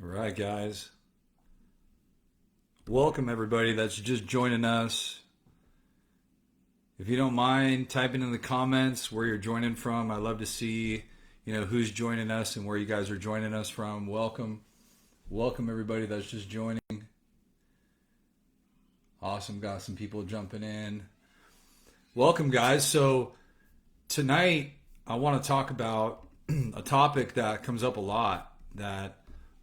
All right, guys. Welcome, everybody that's just joining us. If you don't mind typing in the comments where you're joining from, I'd love to see, who's joining us and where you guys are joining us from. Welcome. Welcome, everybody that's just joining. Awesome. Got some people jumping in. Welcome, guys. So, tonight, I want to talk about a topic that comes up a lot that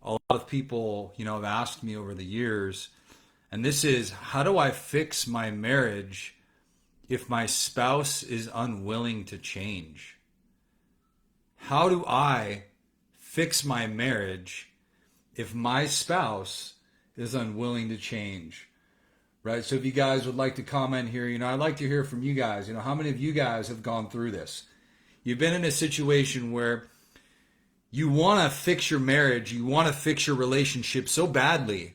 a lot of people, have asked me over the years. And this is, how do I fix my marriage if my spouse is unwilling to change? How do I fix my marriage if my spouse is unwilling to change? Right? So if you guys would like to comment here, I'd like to hear from you guys. How many of you guys have gone through this? You've been in a situation where you want to fix your marriage, you want to fix your relationship so badly,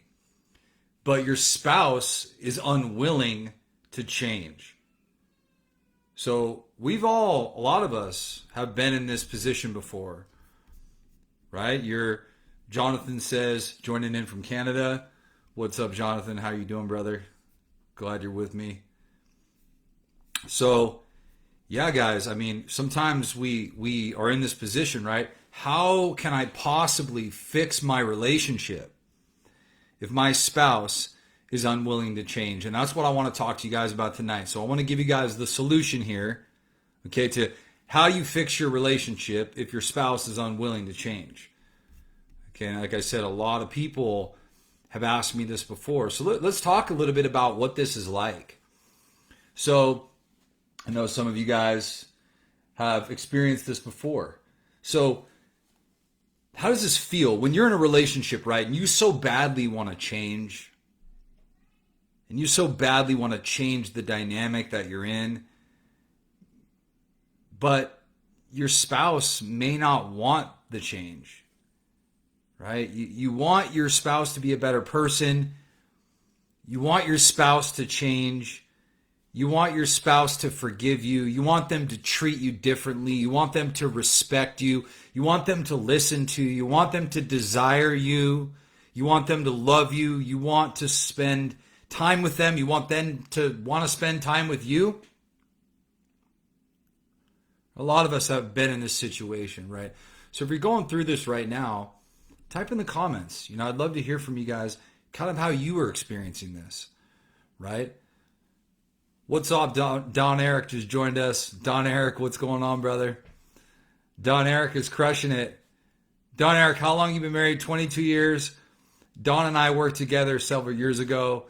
but your spouse is unwilling to change. So a lot of us have been in this position before, right? Jonathan says, joining in from Canada. What's up, Jonathan? How you doing, brother? Glad you're with me. So, yeah, guys, sometimes we are in this position, right? How can I possibly fix my relationship if my spouse is unwilling to change? And that's what I want to talk to you guys about tonight. So I want to give you guys the solution here, okay, to how you fix your relationship if your spouse is unwilling to change. Okay, and like I said, a lot of people have asked me this before. So let's talk a little bit about what this is like. So I know some of you guys have experienced this before. So how does this feel when you're in a relationship, right, and you so badly want to change, and you so badly want to change the dynamic that you're in, but your spouse may not want the change, right? You want your spouse to be a better person. You want your spouse to change. You want your spouse to forgive you. You want them to treat you differently. You want them to respect you. You want them to listen to you. You want them to desire you. You want them to love you. You want to spend time with them. You want them to want to spend time with you. A lot of us have been in this situation, right? So if you're going through this right now, type in the comments. I'd love to hear from you guys kind of how you are experiencing this, right? What's up, Don Eric just joined us. Don Eric, what's going on, brother? Don Eric is crushing it. Don Eric, how long you been married? 22 years. Don and I worked together several years ago.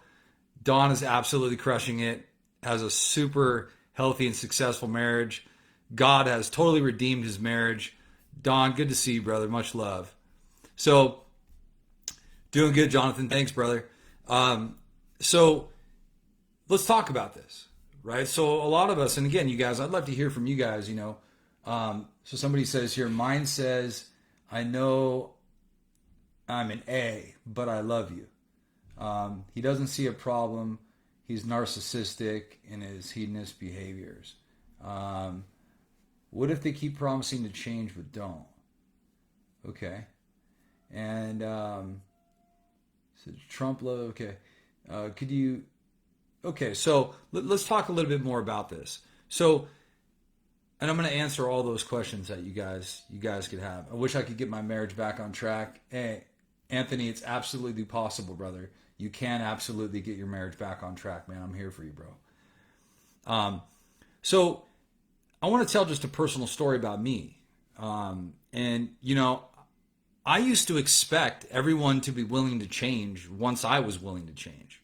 Don is absolutely crushing it. Has a super healthy and successful marriage. God has totally redeemed his marriage. Don, good to see you, brother. Much love. So, doing good, Jonathan. Thanks, brother. So, let's talk about this, right? So, a lot of us, and again, you guys, I'd love to hear from you guys, So, somebody says here, mine says, I know I'm an A, but I love you. He doesn't see a problem. He's narcissistic in his hedonist behaviors. What if they keep promising to change but don't? Okay. And so Trump love. Okay. Could you? Okay. So let's talk a little bit more about this. So, and I'm going to answer all those questions that you guys could have. I wish I could get my marriage back on track. Hey, Anthony, it's absolutely possible, brother. You can absolutely get your marriage back on track, man. I'm here for you, bro. So I want to tell just a personal story about me. And, I used to expect everyone to be willing to change once I was willing to change.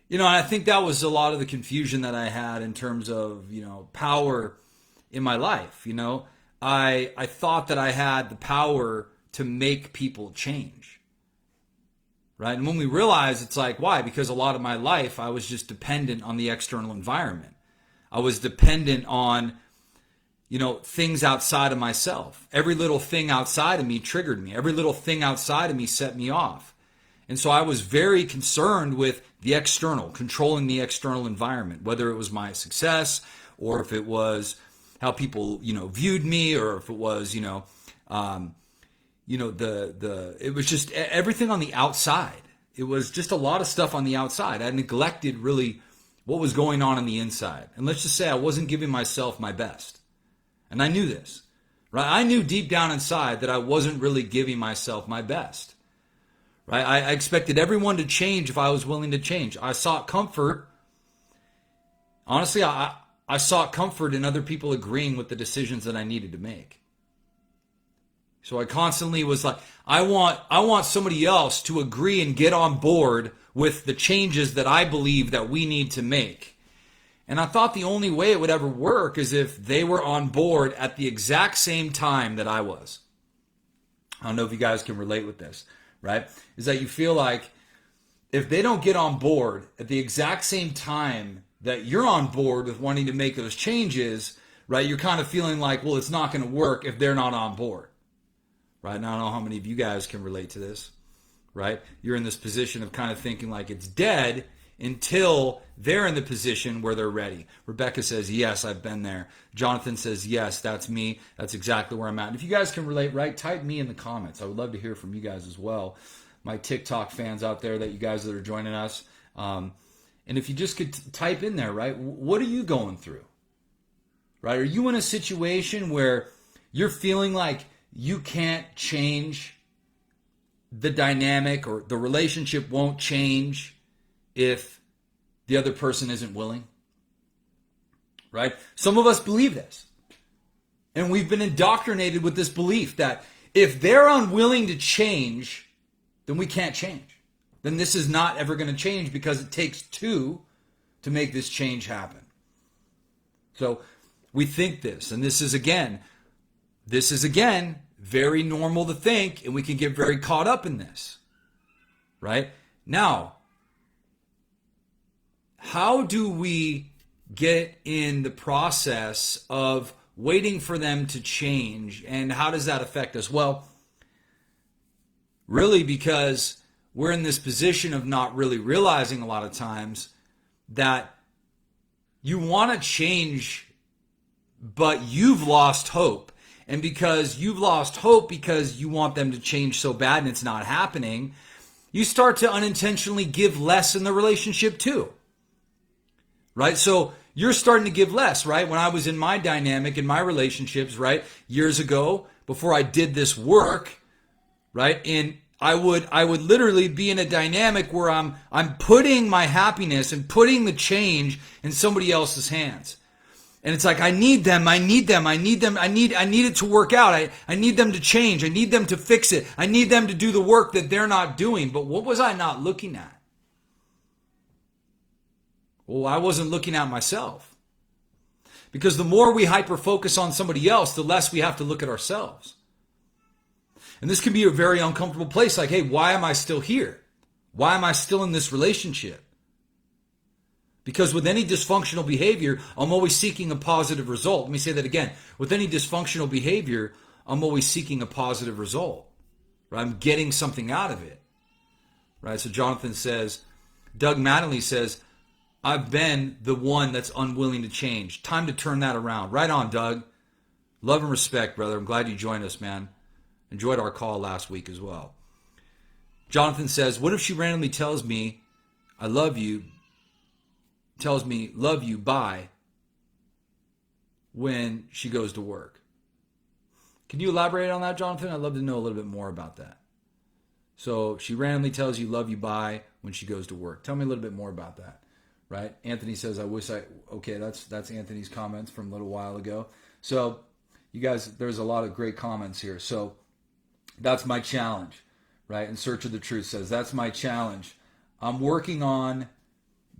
And I think that was a lot of the confusion that I had in terms of, power in my life. I thought that I had the power to make people change. Right? And when we realize it's like, why? Because a lot of my life, I was just dependent on the external environment. I was dependent on, things outside of myself. Every little thing outside of me triggered me. Every little thing outside of me set me off. And so I was very concerned with the external, controlling the external environment, whether it was my success or if it was how people, viewed me, or if it was, it was just everything on the outside. It was just a lot of stuff on the outside. I neglected really what was going on the inside. And let's just say I wasn't giving myself my best. And I knew this, right? I knew deep down inside that I wasn't really giving myself my best, right? I expected everyone to change if I was willing to change. I sought comfort. Honestly, I sought comfort in other people agreeing with the decisions that I needed to make. So I constantly was like, I want somebody else to agree and get on board with the changes that I believe that we need to make. And I thought the only way it would ever work is if they were on board at the exact same time that I was. I don't know if you guys can relate with this, right? Is that you feel like if they don't get on board at the exact same time that you're on board with wanting to make those changes, right? You're kind of feeling like, well, it's not going to work if they're not on board. Right? Now, I don't know how many of you guys can relate to this, right? You're in this position of kind of thinking like it's dead until they're in the position where they're ready. Rebecca says, yes, I've been there. Jonathan says, yes, that's me. That's exactly where I'm at. And if you guys can relate, right, type me in the comments. I would love to hear from you guys as well. My TikTok fans out there, that you guys that are joining us. And if you just could type in there, right, what are you going through? Right? Are you in a situation where you're feeling like you can't change the dynamic, or the relationship won't change if the other person isn't willing? Right? Some of us believe this. And we've been indoctrinated with this belief that if they're unwilling to change, then we can't change. Then this is not ever going to change because it takes two to make this change happen. So we think this, and this is again, very normal to think, and we can get very caught up in this, right? Now, how do we get in the process of waiting for them to change, and how does that affect us? Well, really because we're in this position of not really realizing a lot of times that you want to change, but you've lost hope. And because you've lost hope because you want them to change so bad and it's not happening, you start to unintentionally give less in the relationship too. Right? So you're starting to give less, right? When I was in my dynamic, in my relationships, right, years ago, before I did this work, right, and I would literally be in a dynamic where I'm putting my happiness and putting the change in somebody else's hands. And it's like, I need them, I need it to work out. I need them to change. I need them to fix it. I need them to do the work that they're not doing. But what was I not looking at? Well, I wasn't looking at myself. Because the more we hyper-focus on somebody else, the less we have to look at ourselves. And this can be a very uncomfortable place. Like, hey, why am I still here? Why am I still in this relationship? Because with any dysfunctional behavior, I'm always seeking a positive result. Let me say that again. With any dysfunctional behavior, I'm always seeking a positive result. Right? I'm getting something out of it. Right? So Jonathan says, Doug Mattingly says, I've been the one that's unwilling to change. Time to turn that around. Right on, Doug. Love and respect, brother. I'm glad you joined us, man. Enjoyed our call last week as well. Jonathan says, what if she randomly tells me, I love you, tells me, love you, bye, when she goes to work? Can you elaborate on that, Jonathan? I'd love to know a little bit more about that. So she randomly tells you, love you, bye, when she goes to work. Tell me a little bit more about that, right? Anthony says, okay, that's Anthony's comments from a little while ago. So you guys, there's a lot of great comments here. So that's my challenge, right? In Search of the Truth says, that's my challenge. I'm working on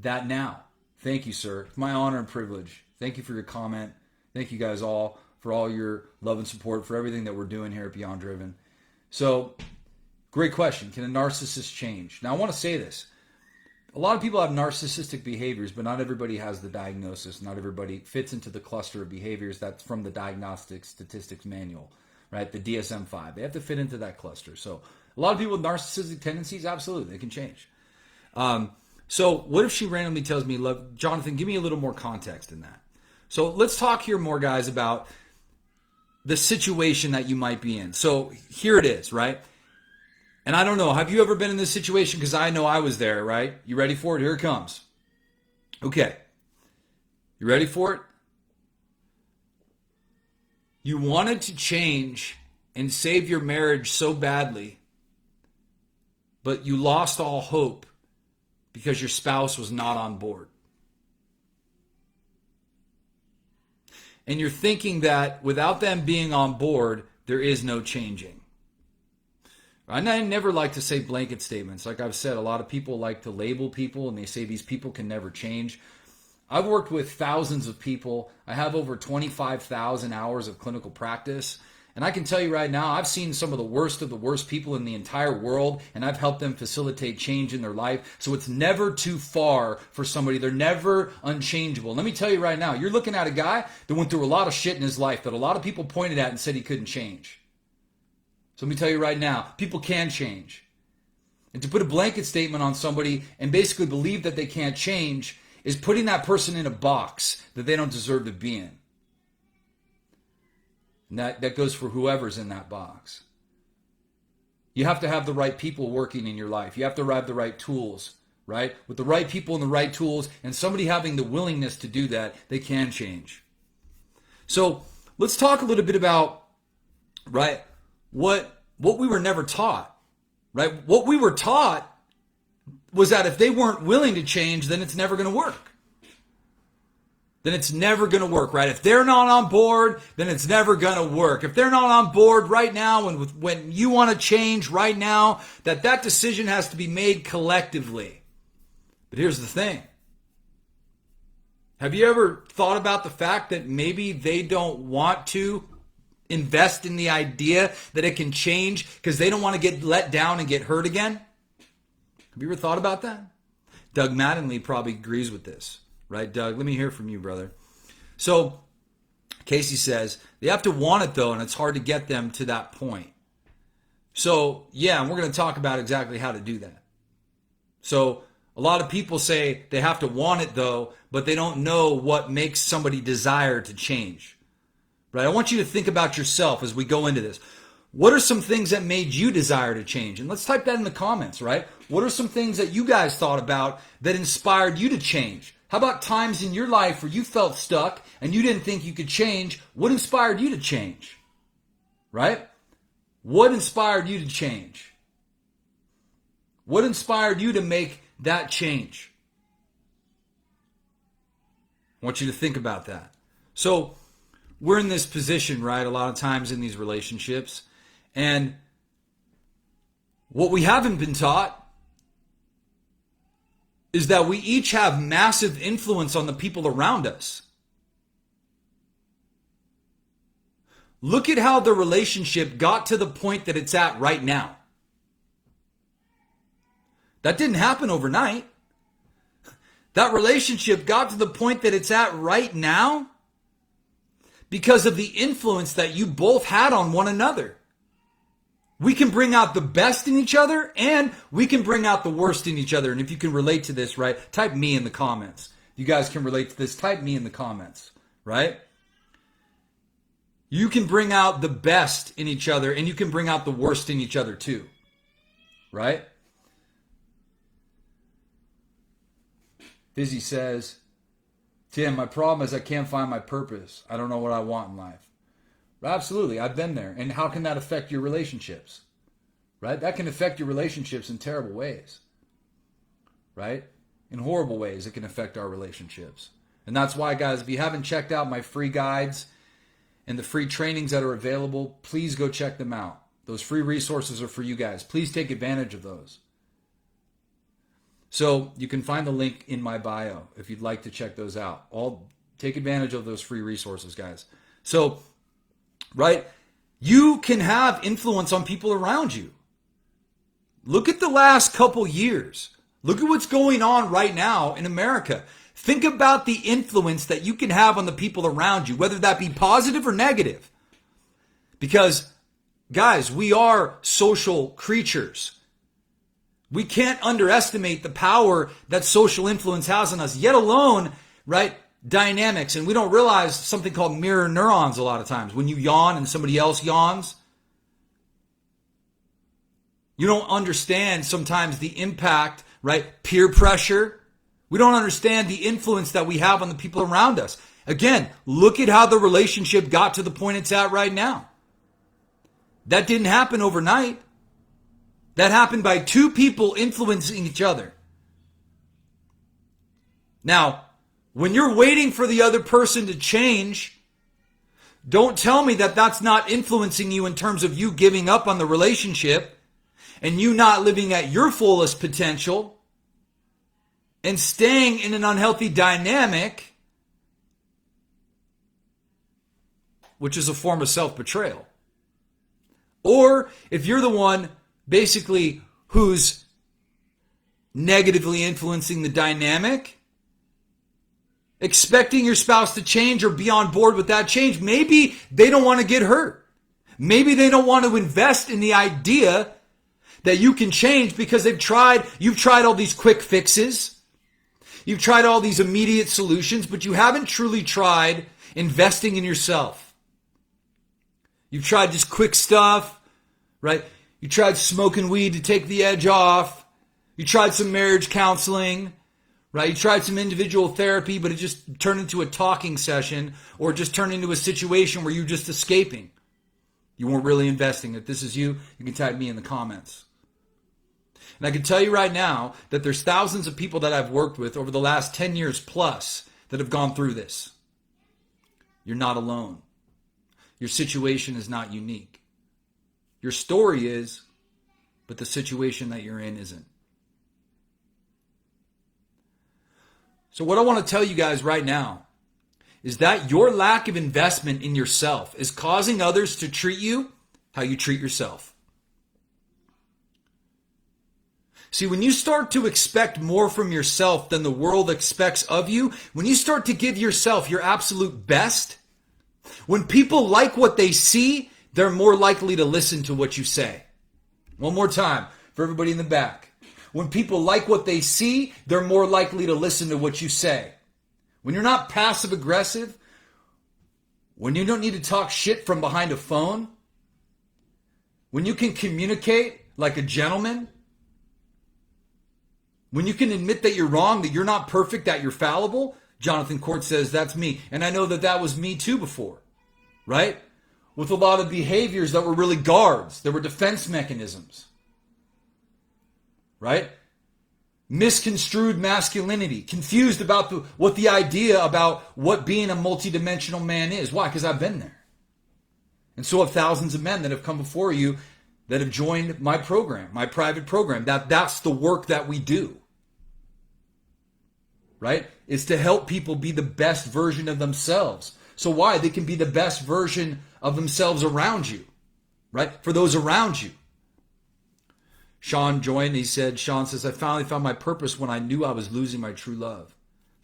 that now. Thank you, sir. It's my honor and privilege. Thank you for your comment. Thank you guys all for all your love and support for everything that we're doing here at Beyond Driven. So, great question. Can a narcissist change? Now, I want to say this. A lot of people have narcissistic behaviors, but not everybody has the diagnosis. Not everybody fits into the cluster of behaviors that's from the Diagnostic Statistics Manual, right? The DSM-5. They have to fit into that cluster. So, a lot of people with narcissistic tendencies, absolutely, they can change. So what if she randomly tells me, love, Jonathan, give me a little more context in that. So let's talk here more, guys, about the situation that you might be in. So here it is, right? And I don't know, have you ever been in this situation? Because I know I was there, right? You ready for it? Here it comes. Okay. You ready for it? You wanted to change and save your marriage so badly, but you lost all hope because your spouse was not on board. And you're thinking that without them being on board, there is no changing. I never like to say blanket statements. Like I've said, a lot of people like to label people and they say these people can never change. I've worked with thousands of people. I have over 25,000 hours of clinical practice. And I can tell you right now, I've seen some of the worst people in the entire world, and I've helped them facilitate change in their life. So it's never too far for somebody. They're never unchangeable. Let me tell you right now, you're looking at a guy that went through a lot of shit in his life that a lot of people pointed at and said he couldn't change. So let me tell you right now, people can change. And to put a blanket statement on somebody and basically believe that they can't change is putting that person in a box that they don't deserve to be in. And that goes for whoever's in that box. You have to have the right people working in your life. You have to have the right tools, right? With the right people and the right tools and somebody having the willingness to do that, they can change. So let's talk a little bit about, right, what we were never taught, right? What we were taught was that if they weren't willing to change, then it's never going to work. Then it's never going to work, right? If they're not on board, then it's never going to work. If they're not on board right now, when you want to change right now, that decision has to be made collectively. But here's the thing. Have you ever thought about the fact that maybe they don't want to invest in the idea that it can change because they don't want to get let down and get hurt again? Have you ever thought about that? Doug Mattingly probably agrees with this. Right, Doug? Let me hear from you, brother. So, Casey says, they have to want it, though, and it's hard to get them to that point. So, yeah, and we're going to talk about exactly how to do that. So, a lot of people say they have to want it, though, but they don't know what makes somebody desire to change. Right? I want you to think about yourself as we go into this. What are some things that made you desire to change? And let's type that in the comments, right? What are some things that you guys thought about that inspired you to change? How about times in your life where you felt stuck and you didn't think you could change? What inspired you to change? Right? What inspired you to change? What inspired you to make that change? I want you to think about that. So we're in this position, right, a lot of times in these relationships. And what we haven't been taught is that we each have massive influence on the people around us. Look at how the relationship got to the point that it's at right now. That didn't happen overnight. That relationship got to the point that it's at right now because of the influence that you both had on one another. We can bring out the best in each other and we can bring out the worst in each other. And if you can relate to this, right, type me in the comments. If you guys can relate to this, type me in the comments, right? You can bring out the best in each other and you can bring out the worst in each other too, right? Fizzy says, Tim, my problem is I can't find my purpose. I don't know what I want in life. Absolutely, I've been there. And how can that affect your relationships? Right? That can affect your relationships in terrible ways. Right? In horrible ways, it can affect our relationships. And that's why, guys, if you haven't checked out my free guides and the free trainings that are available, please go check them out. Those free resources are for you guys. Please take advantage of those. So you can find the link in my bio if you'd like to check those out. Take advantage of those free resources, guys. So, right? You can have influence on people around you. Look at the last couple years. Look at what's going on right now in America. Think about the influence that you can have on the people around you, whether that be positive or negative. Because, guys, we are social creatures. We can't underestimate the power that social influence has on us, yet alone, right, dynamics, and we don't realize something called mirror neurons a lot of times. When you yawn and somebody else yawns, you don't understand sometimes the impact, right? Peer pressure. We don't understand the influence that we have on the people around us. Again, look at how the relationship got to the point it's at right now. That didn't happen overnight. That happened by two people influencing each other. Now, when you're waiting for the other person to change, don't tell me that that's not influencing you in terms of you giving up on the relationship and you not living at your fullest potential and staying in an unhealthy dynamic, which is a form of self-betrayal. Or if you're the one basically who's negatively influencing the dynamic, expecting your spouse to change or be on board with that change, maybe they don't want to get hurt. Maybe they don't want to invest in the idea that you can change because you've tried all these quick fixes. You've tried all these immediate solutions, but you haven't truly tried investing in yourself. You've tried just quick stuff, right? You tried smoking weed to take the edge off. You tried some marriage counseling, right? You tried some individual therapy, but it just turned into a talking session or just turned into a situation where you're just escaping. You weren't really investing. If this is you, you can type me in the comments. And I can tell you right now that there's thousands of people that I've worked with over the last 10 years plus that have gone through this. You're not alone. Your situation is not unique. Your story is, but the situation that you're in isn't. So what I want to tell you guys right now is that your lack of investment in yourself is causing others to treat you how you treat yourself. See, when you start to expect more from yourself than the world expects of you, when you start to give yourself your absolute best, when people like what they see, they're more likely to listen to what you say. One more time for everybody in the back. When people like what they see, they're more likely to listen to what you say. When you're not passive aggressive, when you don't need to talk shit from behind a phone, when you can communicate like a gentleman, when you can admit that you're wrong, that you're not perfect, that you're fallible, Jonathan Court says, that's me. And I know that that was me too before, right? With a lot of behaviors that were really guards. There were defense mechanisms, right? Misconstrued masculinity, confused about what the idea about what being a multidimensional man is. Why? Because I've been there. And so have thousands of men that have come before you that have joined my program, my private program. That's the work that we do, right? Is to help people be the best version of themselves. So why? They can be the best version of themselves around you, right? For those around you. Sean joined. Sean says, I finally found my purpose when I knew I was losing my true love.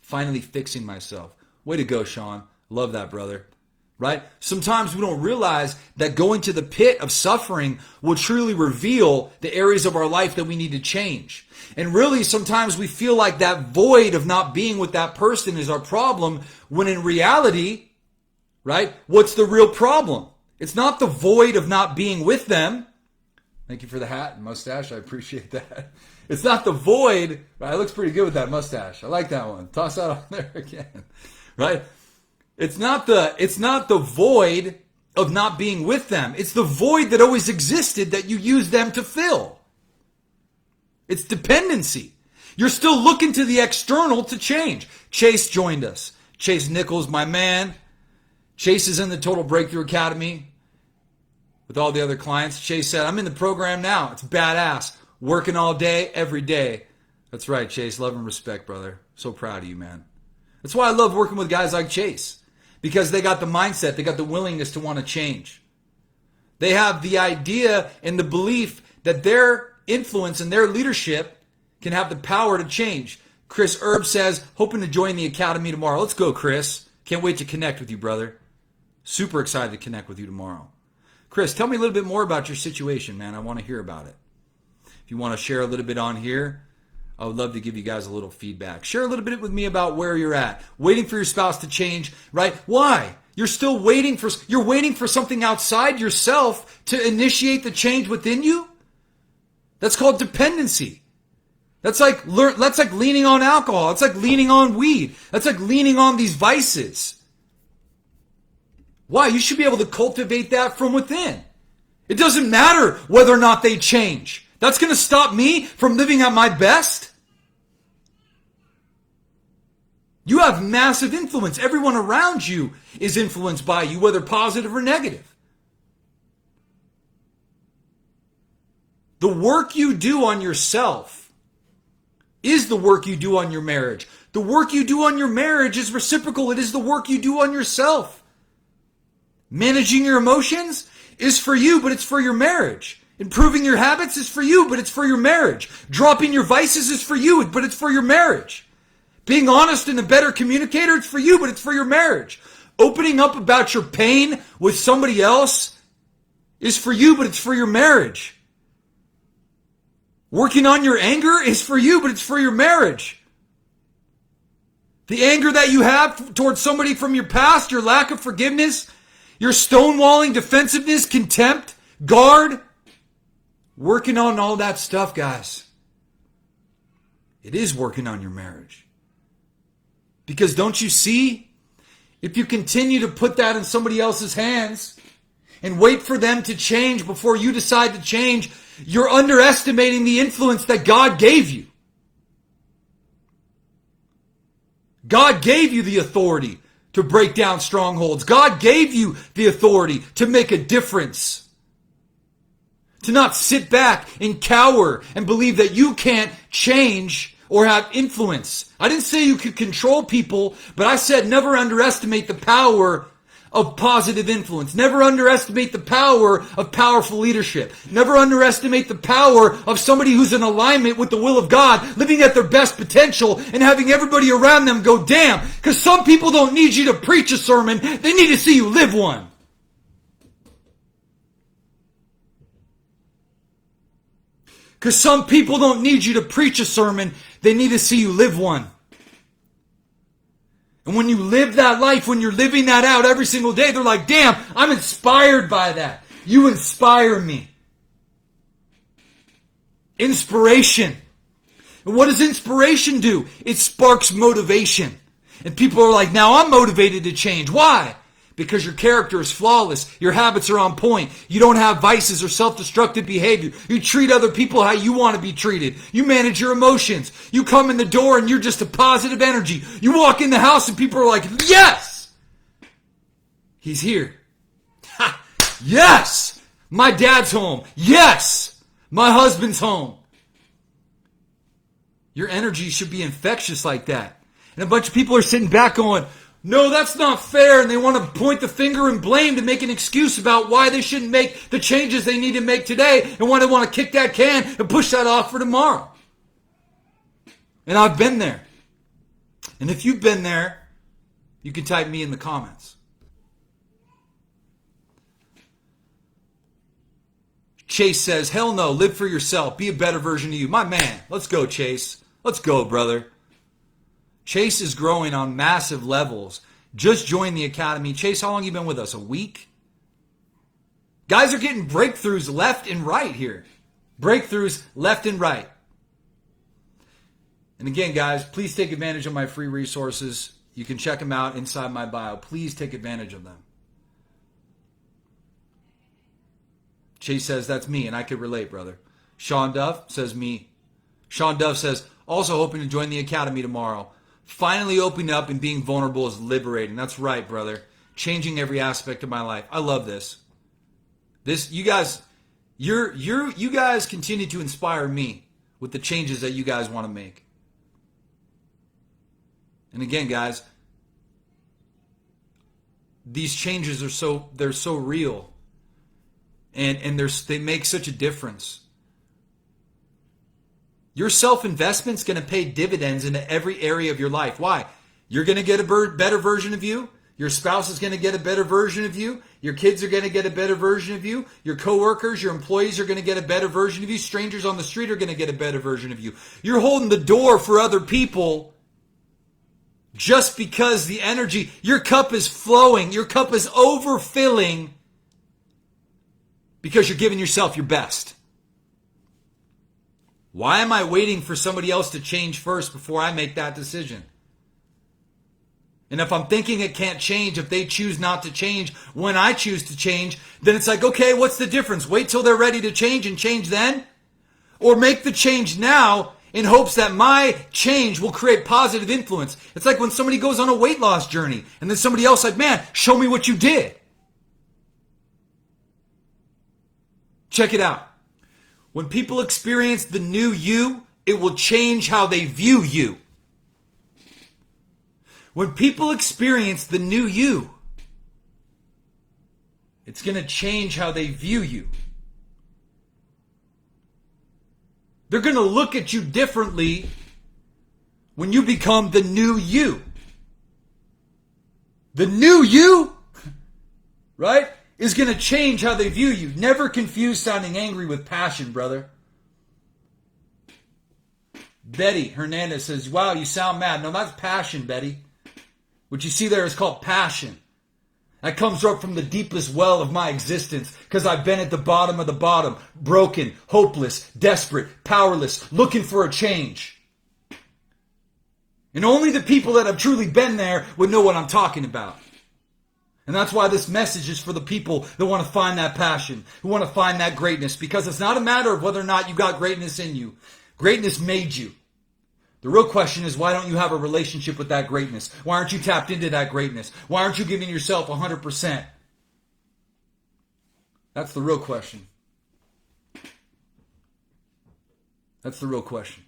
Finally fixing myself. Way to go, Sean. Love that, brother. Right? Sometimes we don't realize that going to the pit of suffering will truly reveal the areas of our life that we need to change. And really, sometimes we feel like that void of not being with that person is our problem, when in reality, right, what's the real problem? It's not the void of not being with them. Thank you for the hat and mustache. I appreciate that. It's not the void. Right? It looks pretty good with that mustache. I like that one. Toss that on there again. Right? It's not the void of not being with them. It's the void that always existed that you use them to fill. It's dependency. You're still looking to the external to change. Chase joined us. Chase Nichols, my man. Chase is in the Total Breakthrough Academy with all the other clients. Chase said, I'm in the program now. It's badass. Working all day, every day. That's right, Chase. Love and respect, brother. So proud of you, man. That's why I love working with guys like Chase. Because they got the mindset, they got the willingness to want to change. They have the idea and the belief that their influence and their leadership can have the power to change. Chris Erb says, hoping to join the Academy tomorrow. Let's go, Chris. Can't wait to connect with you, brother. Super excited to connect with you tomorrow. Chris, tell me a little bit more about your situation, man. I want to hear about it. If you want to share a little bit on here, I would love to give you guys a little feedback. Share a little bit with me about where you're at. Waiting for your spouse to change, right? Why? You're still waiting for something outside yourself to initiate the change within you? That's called dependency. That's like leaning on alcohol. It's like leaning on weed. That's like leaning on these vices. Why? You should be able to cultivate that from within. It doesn't matter whether or not they change. That's going to stop me from living at my best? You have massive influence. Everyone around you is influenced by you, whether positive or negative. The work you do on yourself is the work you do on your marriage. The work you do on your marriage is reciprocal. It is the work you do on yourself. Managing your emotions is for you, but it's for your marriage. Improving your habits is for you, but it's for your marriage. Dropping your vices is for you, but it's for your marriage. Being honest and a better communicator, it's for you, but it's for your marriage. Opening up about your pain with somebody else is for you, but it's for your marriage. Working on your anger is for you, but it's for your marriage. The anger that you have towards somebody from your past, your lack of forgiveness, your stonewalling, defensiveness, contempt, guard, working on all that stuff, guys. It is working on your marriage. Because don't you see? If you continue to put that in somebody else's hands and wait for them to change before you decide to change, you're underestimating the influence that God gave you. God gave you the authority to break down strongholds. God gave you the authority to make a difference. To not sit back and cower and believe that you can't change or have influence. I didn't say you could control people, but I said never underestimate the power of positive influence. Never underestimate the power of powerful leadership. Never underestimate the power of somebody who's in alignment with the will of God, living at their best potential and having everybody around them go, damn, because some people don't need you to preach a sermon. They need to see you live one. Because some people don't need you to preach a sermon. They need to see you live one. And when you live that life, when you're living that out every single day, they're like, damn, I'm inspired by that. You inspire me. Inspiration. And what does inspiration do? It sparks motivation. And people are like, now I'm motivated to change. Why? Because your character is flawless. Your habits are on point. You don't have vices or self-destructive behavior. You treat other people how you want to be treated. You manage your emotions. You come in the door and you're just a positive energy. You walk in the house and people are like, yes! He's here. Ha! Yes! My dad's home. Yes! My husband's home. Your energy should be infectious like that. And a bunch of people are sitting back going, no, that's not fair, and they want to point the finger and blame to make an excuse about why they shouldn't make the changes they need to make today, and why they want to kick that can and push that off for tomorrow. And I've been there. And if you've been there, you can type me in the comments. Chase says, hell no, live for yourself. Be a better version of you. My man, let's go, Chase. Let's go, brother. Chase is growing on massive levels. Just joined the academy. Chase, how long have you been with us? A week? Guys are getting breakthroughs left and right here. Breakthroughs left and right. And again, guys, please take advantage of my free resources. You can check them out inside my bio. Please take advantage of them. Chase says, that's me, and I could relate, brother. Sean Duff says, me. Sean Duff says, also hoping to join the academy tomorrow. Finally opening up and being vulnerable is liberating. That's right, brother. Changing every aspect of my life. I love this. You guys continue to inspire me with the changes that you guys want to make. And again, guys, these changes are so real. And they make such a difference. Your self-investment's going to pay dividends into every area of your life. Why? You're going to get a better version of you. Your spouse is going to get a better version of you. Your kids are going to get a better version of you. Your coworkers, your employees are going to get a better version of you. Strangers on the street are going to get a better version of you. You're holding the door for other people just because the energy, your cup is flowing, your cup is overfilling because you're giving yourself your best. Why am I waiting for somebody else to change first before I make that decision? And if I'm thinking it can't change, if they choose not to change when I choose to change, then it's like, okay, what's the difference? Wait till they're ready to change and change then? Or make the change now in hopes that my change will create positive influence. It's like when somebody goes on a weight loss journey and then somebody else like, man, show me what you did. Check it out. When people experience the new you, it will change how they view you. When people experience the new you, it's going to change how they view you. They're going to look at you differently when you become the new you. The new you, right, is going to change how they view you. Never confuse sounding angry with passion, brother. Betty Hernandez says, wow, you sound mad. No, that's passion, Betty. What you see there is called passion. That comes up from the deepest well of my existence because I've been at the bottom of the bottom, broken, hopeless, desperate, powerless, looking for a change. And only the people that have truly been there would know what I'm talking about. And that's why this message is for the people that want to find that passion, who want to find that greatness, because it's not a matter of whether or not you got greatness in you. Greatness made you. The real question is, why don't you have a relationship with that greatness? Why aren't you tapped into that greatness? Why aren't you giving yourself 100%? That's the real question. That's the real question.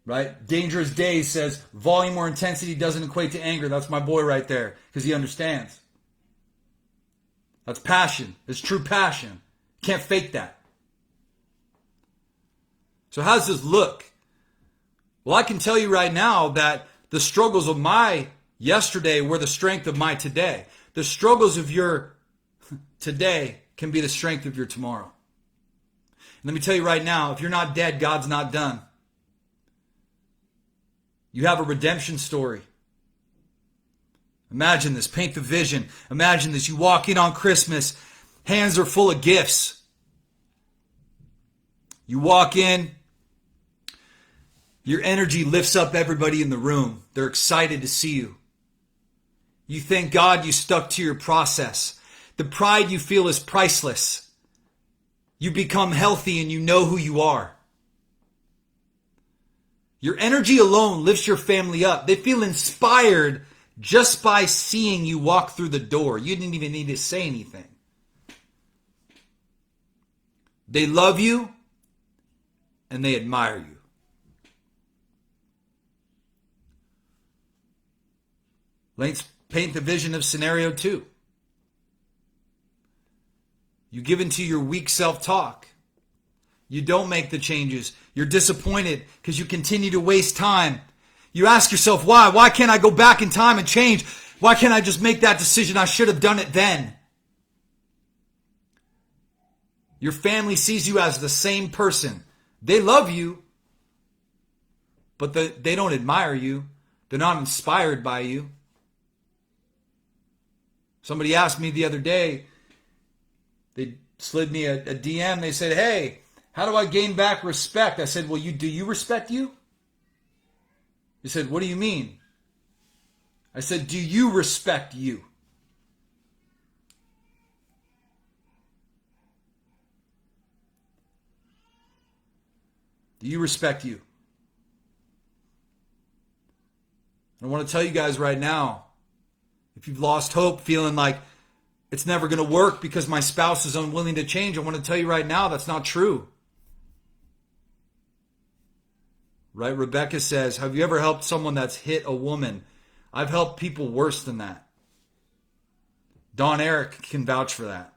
Right? Dangerous Days says, volume or intensity doesn't equate to anger. That's my boy right there, because he understands. That's passion. It's true passion. Can't fake that. So how does this look? Well, I can tell you right now that the struggles of my yesterday were the strength of my today. The struggles of your today can be the strength of your tomorrow. And let me tell you right now, if you're not dead, God's not done. You have a redemption story. Imagine this. Paint the vision. Imagine this. You walk in on Christmas. Hands are full of gifts. You walk in. Your energy lifts up everybody in the room. They're excited to see you. You thank God you stuck to your process. The pride you feel is priceless. You become healthy and you know who you are. Your energy alone lifts your family up. They feel inspired just by seeing you walk through the door. You didn't even need to say anything. They love you and they admire you. Let's paint the vision of scenario 2. You give into your weak self-talk. You don't make the changes. You're disappointed because you continue to waste time. You ask yourself, why? Why can't I go back in time and change? Why can't I just make that decision? I should have done it then. Your family sees you as the same person. They love you, but they don't admire you. They're not inspired by you. Somebody asked me the other day, they slid me a DM. They said, hey, how do I gain back respect? I said, well, do you respect you? He said, what do you mean? I said, do you respect you? Do you respect you? I want to tell you guys right now, if you've lost hope, feeling like it's never going to work because my spouse is unwilling to change, I want to tell you right now that's not true. Right? Rebecca says, have you ever helped someone that's hit a woman? I've helped people worse than that. Don Eric can vouch for that.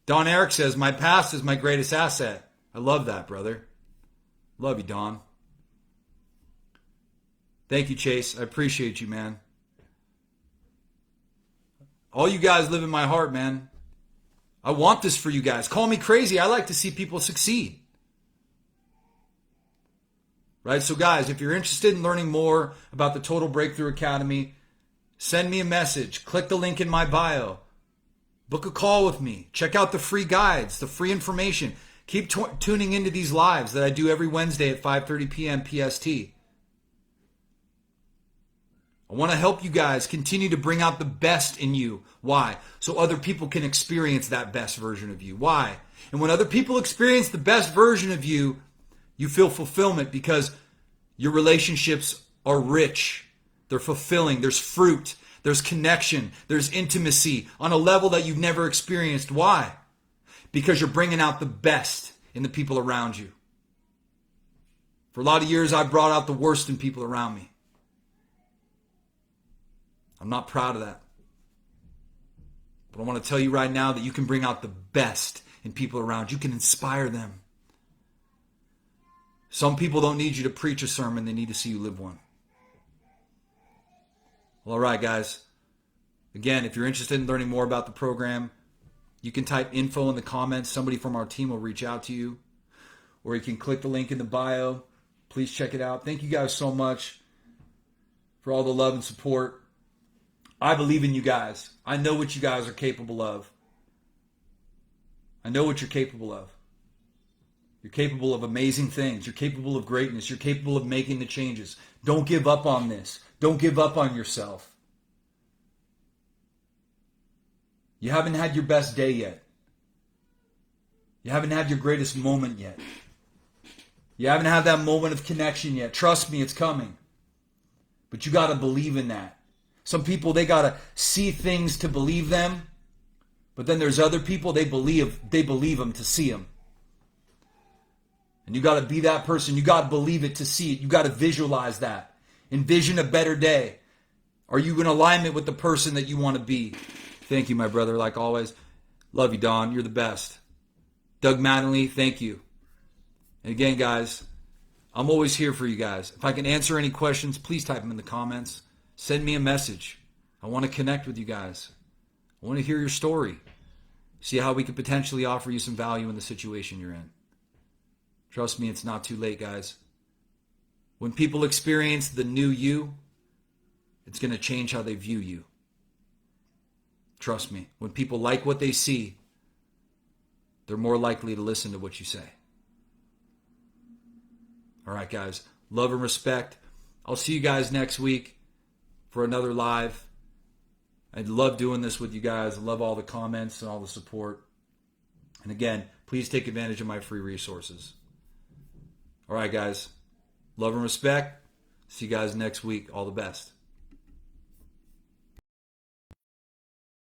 Don Eric says, my past is my greatest asset. I love that, brother. Love you, Don. Thank you, Chase. I appreciate you, man. All you guys live in my heart, man. I want this for you guys. Call me crazy. I like to see people succeed. Right? So guys, if you're interested in learning more about the Total Breakthrough Academy, send me a message. Click the link in my bio. Book a call with me. Check out the free guides, the free information. Keep tuning into these lives that I do every Wednesday at 5:30 p.m. PST. I want to help you guys continue to bring out the best in you. Why? So other people can experience that best version of you. Why? And when other people experience the best version of you, you feel fulfillment because your relationships are rich. They're fulfilling. There's fruit. There's connection. There's intimacy on a level that you've never experienced. Why? Because you're bringing out the best in the people around you. For a lot of years, I brought out the worst in people around me. I'm not proud of that. But I want to tell you right now that you can bring out the best in people around you. You can inspire them. Some people don't need you to preach a sermon. They need to see you live one. Well, all right, guys. Again, if you're interested in learning more about the program, you can type info in the comments. Somebody from our team will reach out to you. Or you can click the link in the bio. Please check it out. Thank you guys so much for all the love and support. I believe in you guys. I know what you guys are capable of. I know what you're capable of. You're capable of amazing things. You're capable of greatness. You're capable of making the changes. Don't give up on this. Don't give up on yourself. You haven't had your best day yet. You haven't had your greatest moment yet. You haven't had that moment of connection yet. Trust me, it's coming. But you got to believe in that. Some people, they got to see things to believe them. But then there's other people, they believe them to see them. And you got to be that person. You got to believe it to see it. You got to visualize that. Envision a better day. Are you in alignment with the person that you want to be? Thank you, my brother, like always. Love you, Don. You're the best. Doug Mattingly, thank you. And again, guys, I'm always here for you guys. If I can answer any questions, please type them in the comments. Send me a message. I want to connect with you guys. I want to hear your story. See how we could potentially offer you some value in the situation you're in. Trust me, it's not too late, guys. When people experience the new you, it's going to change how they view you. Trust me. When people like what they see, they're more likely to listen to what you say. All right, guys. Love and respect. I'll see you guys next week for another live. I love doing this with you guys. I love all the comments and all the support. And again, please take advantage of my free resources. All right, guys. Love and respect. See you guys next week. All the best.